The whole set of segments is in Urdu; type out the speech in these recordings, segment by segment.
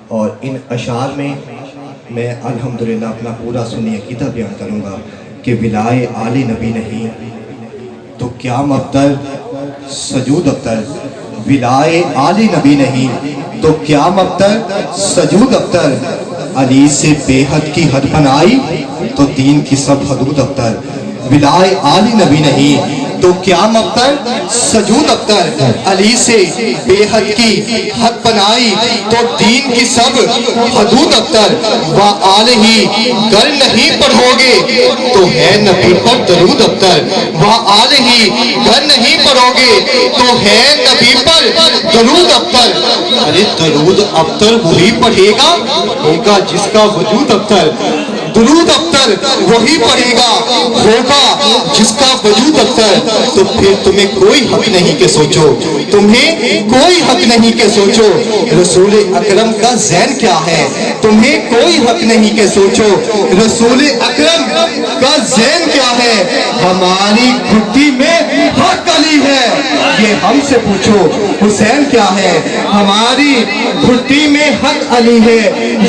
اور ان اشعار میں میں الحمدللہ اپنا پورا سنی عقیدہ بیان کروں گا کہ ولائے آل نبی نہیں تو کیا مبتر سجود ابتر، ولائے آل نبی نہیں تو کیا مبتر سجود ابتر، علی سے بے حد کی حد بنائی تو دین کی سب حدود ابتر، ولائے آل نبی نہیں تو کیا مبتر سجود ابتر، علی سے بے حد کی حد بنائی تو دین کی سب حدود ابتر، وآل ہی گر نہیں پڑھو گے تو ہے نبی پر درود ابتر، وآل ہی گر نہیں پڑھو گے تو ہے نبی پر درود ابتر، ارے درود ابتر وہی پڑھے گا ہوگا جس کا وجود ابتر، درود ابتر وہی پڑھے گا ہوگا جس کا وجود ابتر، تو پھر تمہیں کوئی حق نہیں کہ سوچو، تمہیں کوئی حق نہیں کہ سوچو رسول اکرم کا زین کیا ہے، تمہیں کوئی حق نہیں کہ سوچو رسول اکرم کا زین کیا ہے، ہماری گھٹی میں حق علی ہے یہ ہم سے پوچھو حسین کیا ہے، ہماری گھٹی میں حق علی ہے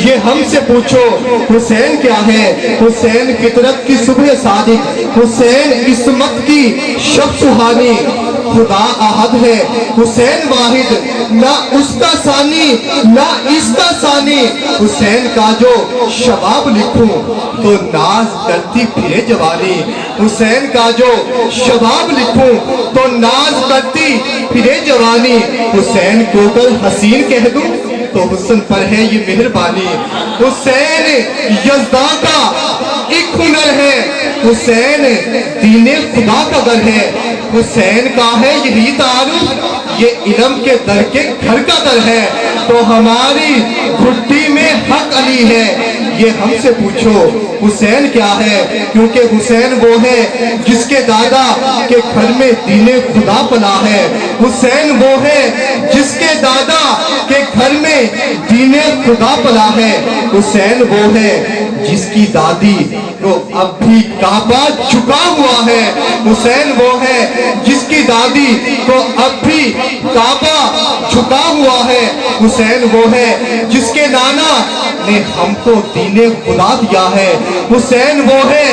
یہ ہم سے پوچھو حسین کیا ہے، حسین فطرت کی صبح صادق، حسین عصمت کی شب سہانی، خدا احد ہے حسین واحد نہ اس کا ثانی نہ اس کا ثانی، حسین کا جو شباب لکھوں تو ناز کرتی پھرے جوانی، حسین کا جو شباب لکھوں تو ناز کرتی پھرے جوانی، حسین کو کل حسین کہہ دوں تو حسن پر ہے یہ مہربانی، حسین یزداں کا ایک ہنر ہے، حسین دین خدا کا در ہے، حسین کا ہے یہی تعارف یہ علم کے در کے گھر کا در ہے، تو ہماری گھٹی میں حق علی ہے یہ ہم سے پوچھو حسین کیا ہے، کیونکہ حسین وہ ہے جس کے دادا کے گھر میں دین خدا پلا ہے، حسین وہ ہے جس کے دادا کے گھر میں دین خدا پلا ہے، حسین وہ ہے جس کی دادی کو اب بھی کعبہ جھکا ہوا ہے، حسین وہ ہے جس کی دادی کو اب بھی کعبہ جھکا ہوا ہے، حسین وہ ہے جس کے نانا نے ہم کو دین خدا دیا ہے، حسین وہ ہے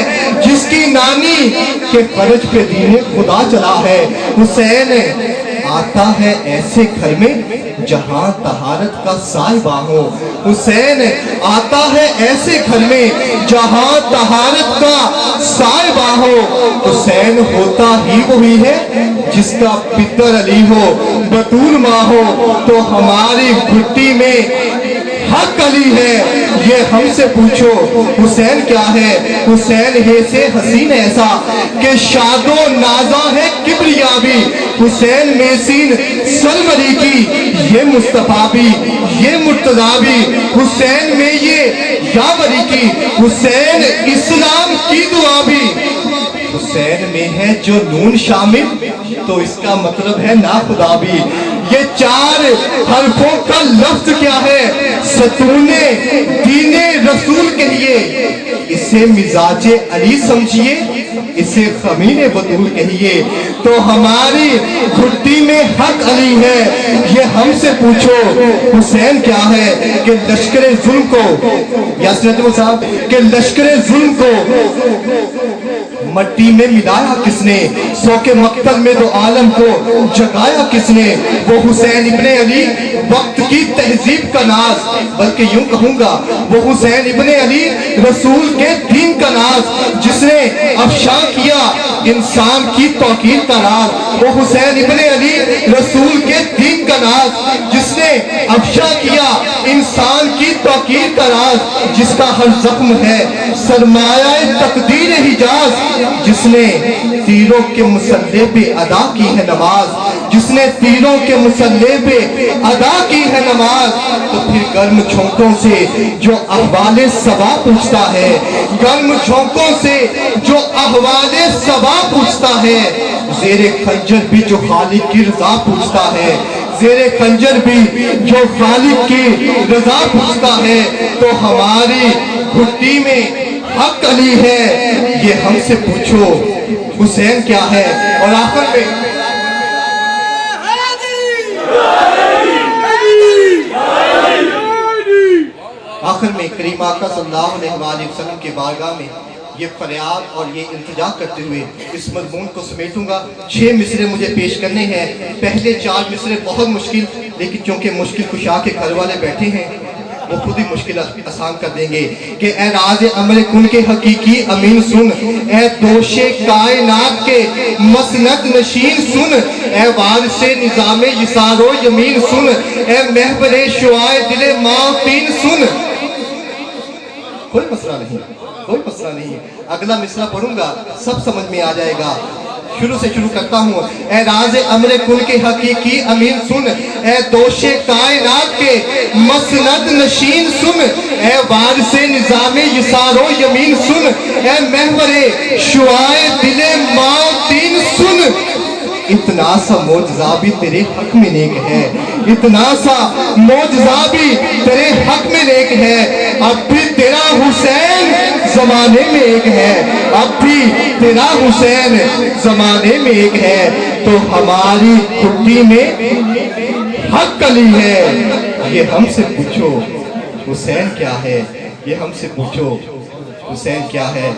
جس کی نانی کے فرج پہ دین خدا چلا ہے، حسین آتا ہے ایسے گھر میں جہاں طہارت کا سائبہ ہو، حسین آتا ہے ایسے گھر میں جہاں طہارت کا سائبہ ہو، حسین ہوتا ہی وہی ہے جس کا پتر علی ہو بطول ماں ہو، تو ہماری گھٹی میں حق علی ہے یہ ہم سے پوچھو حسین کیا ہے، حسین ہے سے حسین ایسا کہ شاد و نازاں ہے کبریابی، حسین میسین سلوری کی یہ مصطفیٰ بھی یہ مرتضیٰ بھی، حسین میں یہ یاوری کی حسین اسلام کی دعا بھی، حسین میں ہے جو نون شامل تو اس کا مطلب ہے نا خدا بھی، یہ چار حرفوں کا لفظ کیا ہے ستون دین رسول کہیے، اسے مزاج علی سمجھیے اسے خمین بطول کہیے، تو ہماری گھٹی میں حق علی ہے یہ ہم سے پوچھو حسین کیا ہے، کہ لشکر ظلم کو یاسر صاحب کہ لشکر ظلم کو مٹی میں ملایا کس نے، سو کے مقتل میں دو عالم کو جگایا کس نے، وہ حسین ابن علی وقت کی تہذیب کا ناز، بلکہ یوں کہوں گا وہ حسین ابن علی رسول کے دین کا ناز، جس نے افشا کیا انسان کی توقیر کا راز، وہ حسین ابن علی رسول کے دین کا ناز، جس نے افشا کیا انسان کی توقیر کا راز، جس کا ہر زخم ہے سرمایہ تقدیر حجاز، جس نے تیروں کے مسلح پہ ادا کی ہے نماز، جس نے تیروں کے مسلح پہ ادا کی ہے نماز، تو پھر گرم جھونکوں سے جو احوال صبا پوچھتا ہے، گرم جھونکوں سے جو احوال صبا پوچھتا ہے، زیر خنجر بھی جو خالق کی رضا پوچھتا ہے، زیر خنجر بھی جو خالق کی رضا پوچھتا ہے، تو ہماری گھٹی میں حق علی ہے یہ ہم سے پوچھو حسین کیا ہے، اور آخر میں آخر میں کریم آقا صلی اللہ علیہ وآلہ وسلم کے بارگاہ میں یہ فریاد اور یہ التجا کرتے ہوئے اس مضمون کو سمیٹوں گا۔ 6 مصرے مجھے پیش کرنے ہیں۔ پہلے 4 مصرے بہت مشکل، لیکن چونکہ مشکل کشا کے گھر والے بیٹھے ہیں وہ خود ہی مشکل آسان کر دیں گے کہ اے راز امر کن کے حقیقی امین سن، اے دوش کائنات کے مسند نشین سن، اے وارث نظام یسار و یمین سن، اے محور شعاع دل معتین سن۔ کوئی مسئلہ نہیں، کوئی مسئلہ نہیں، اگلا مصرع پڑھوں گا سب سمجھ میں آ جائے گا۔ شروع سے شروع کرتا ہوں۔ اے راز امر کن کے حقیقی امین سن، اے دوش کائنات کے مسند نشین سن، اے وارث نظام یسار و یمین سن، اے محور شعاع دل معتین سن۔ اتنا سا معجزہ بھی تیرے حق میں نیک ہے، اتنا سا معجزہ بھی تیرے حق میں نیک ہے، اب بھی تیرا حسین زمانے میں ایک ہے، اب بھی تیرا حسین زمانے میں ایک ہے، تو ہماری کھٹی میں حق علی ہے۔ یہ ہم سے پوچھو حسین کیا ہے، یہ ہم سے پوچھو حسین کیا ہے۔